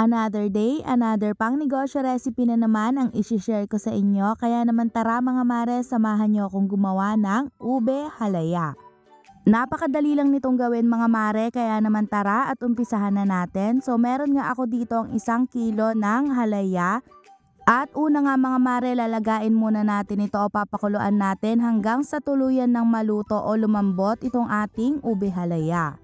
Another day, another pang negosyo recipe na naman ang isi-share ko sa inyo. Kaya naman tara mga mare, samahan nyo akong gumawa ng ube halaya. Napakadali lang nitong gawin mga mare, kaya naman tara at umpisahan na natin. So meron nga ako dito ang 1 kilo ng halaya. At una nga mga mare, lalagain muna natin ito o papakuluan natin hanggang sa tuluyan ng maluto o lumambot itong ating ube halaya.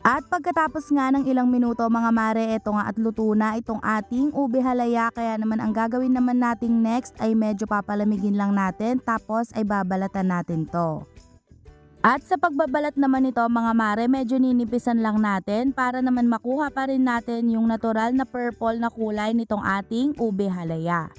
At pagkatapos nga ng ilang minuto mga mare, eto nga at luto na itong ating ube halaya. Kaya naman ang gagawin naman nating next ay medyo papalamigin lang natin, tapos ay babalatan natin to. At sa pagbabalat naman nito mga mare, medyo ninipisan lang natin para naman makuha pa rin natin yung natural na purple na kulay nitong ating ube halaya.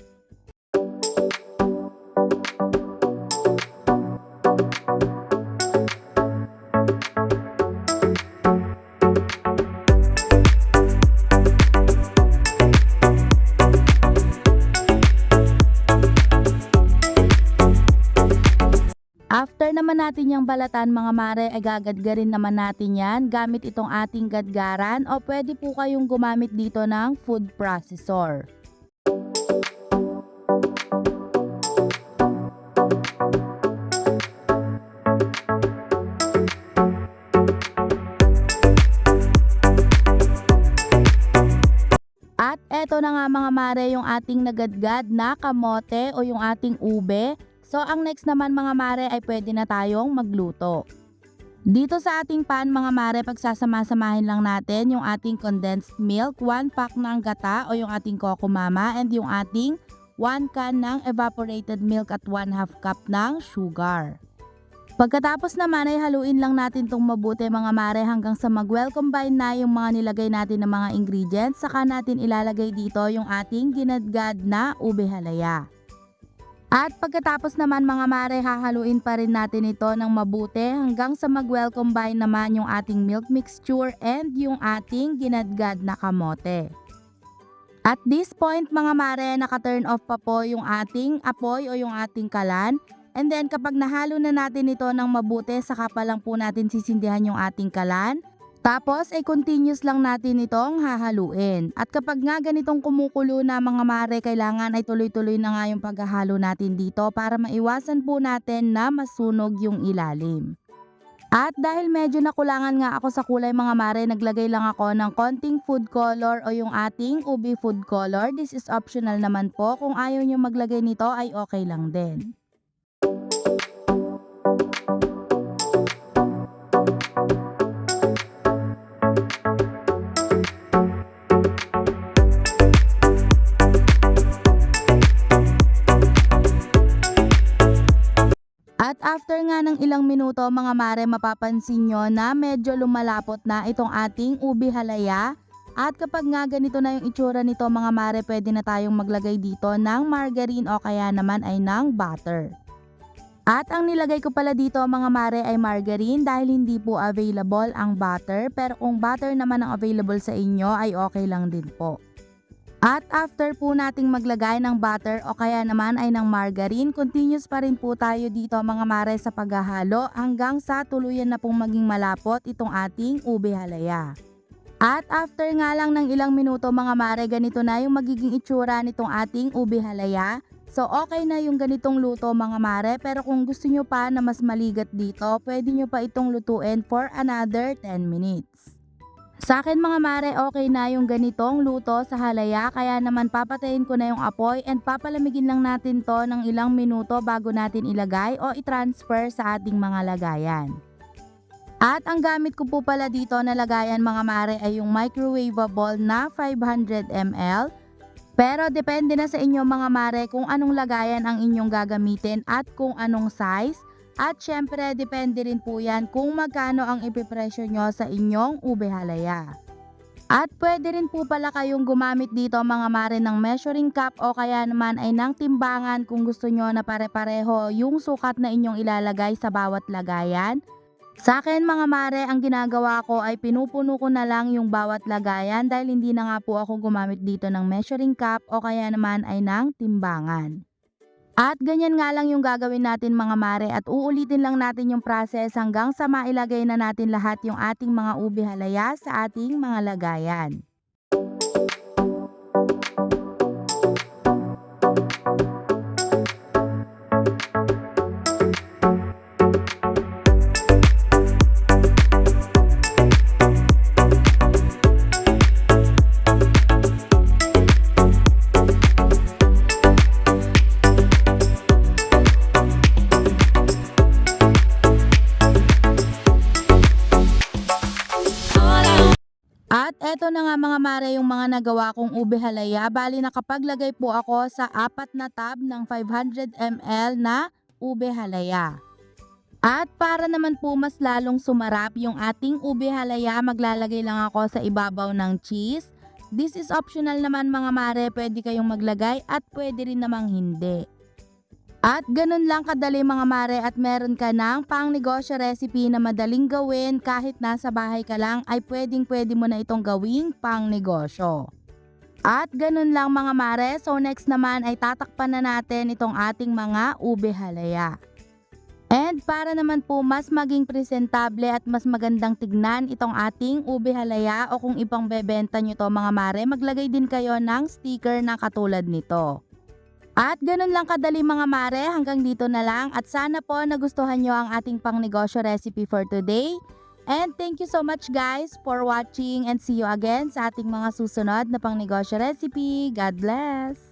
After naman natin yung balatan mga mare, ay gagadgarin naman natin yan gamit itong ating gadgaran o pwede po kayong gumamit dito ng food processor. At eto na nga mga mare yung ating nagadgad na kamote o yung ating ube. So ang next naman mga mare ay pwede na tayong magluto. Dito sa ating pan mga mare, pagsasama-samahin lang natin yung ating condensed milk, 1 pack ng gata o yung ating Coco Mama, and yung ating 1 can ng evaporated milk at 1/2 cup ng sugar. Pagkatapos naman ay haluin lang natin itong mabuti mga mare hanggang sa mag-well combine na yung mga nilagay natin ng mga ingredients. Saka natin ilalagay dito yung ating ginadgad na ube halaya. At pagkatapos naman mga mare, hahaluin pa rin natin ito ng mabuti hanggang sa mag-well combine naman yung ating milk mixture and yung ating ginadgad na kamote. At this point mga mare, naka-turn off pa po yung ating apoy o yung ating kalan. And then kapag nahalo na natin ito ng mabuti, saka pa lang po natin sisindihan yung ating kalan. Tapos ay continuous lang natin itong hahaluin. At kapag nga ganitong kumukulo na mga mare, kailangan ay tuloy-tuloy na nga yung paghahalo natin dito para maiwasan po natin na masunog yung ilalim. At dahil medyo nakulangan nga ako sa kulay mga mare, naglagay lang ako ng konting food color o yung ating ube food color. This is optional naman po, kung ayaw nyo maglagay nito ay okay lang din. At after nga ng ilang minuto mga mare, mapapansin nyo na medyo lumalapot na itong ating ube halaya. At kapag nga ganito na yung itsura nito mga mare, pwede na tayong maglagay dito ng margarine o kaya naman ay ng butter. At ang nilagay ko pala dito mga mare ay margarine dahil hindi po available ang butter. Pero kung butter naman ang available sa inyo ay okay lang din po. At after po nating maglagay ng butter o kaya naman ay ng margarine, continuous pa rin po tayo dito mga mare sa paghahalo hanggang sa tuluyan na pong maging malapot itong ating ube halaya. At after nga lang ng ilang minuto mga mare, ganito na yung magiging itsura nitong ating ube halaya. So okay na yung ganitong luto mga mare, pero kung gusto nyo pa na mas maligat dito, pwede nyo pa itong lutuin for another 10 minutes. Sa akin mga mare, okay na yung ganitong luto sa halaya, kaya naman papatayin ko na yung apoy and papalamigin lang natin to ng ilang minuto bago natin ilagay o i-transfer sa ating mga lagayan. At ang gamit ko po pala dito na lagayan mga mare ay yung microwavable na 500 ml. Pero depende na sa inyo mga mare kung anong lagayan ang inyong gagamitin at kung anong size. At syempre, depende rin po yan kung magkano ang ipipresyo nyo sa inyong ube halaya. At pwede rin po pala kayong gumamit dito mga mare ng measuring cup o kaya naman ay ng timbangan kung gusto nyo na pare-pareho yung sukat na inyong ilalagay sa bawat lagayan. Sa akin mga mare, ang ginagawa ko ay pinupuno ko na lang yung bawat lagayan dahil hindi na nga po ako gumamit dito ng measuring cup o kaya naman ay ng timbangan. At ganyan nga lang yung gagawin natin mga mare, at uulitin lang natin yung process hanggang sa mailagay na natin lahat yung ating mga ube halaya sa ating mga lagayan. At eto na nga mga mare yung mga nagawa kong ube halaya. Bali nakapaglagay po ako sa 4 na tub ng 500 ml na ube halaya. At para naman po mas lalong sumarap yung ating ube halaya, maglalagay lang ako sa ibabaw ng cheese. This is optional naman mga mare, pwede kayong maglagay at pwede rin namang hindi. At ganun lang kadali mga mare at meron ka ng pangnegosyo recipe na madaling gawin kahit nasa bahay ka lang ay pwede mo na itong gawing pangnegosyo. At ganun lang mga mare, so next naman ay tatakpan na natin itong ating mga ube halaya. And para naman po mas maging presentable at mas magandang tignan itong ating ube halaya o kung ipang bebenta nyo to mga mare, maglagay din kayo ng sticker na katulad nito. At ganun lang kadali mga mare, hanggang dito na lang at sana po nagustuhan nyo ang ating pangnegosyo recipe for today. And thank you so much guys for watching and see you again sa ating mga susunod na pangnegosyo recipe. God bless!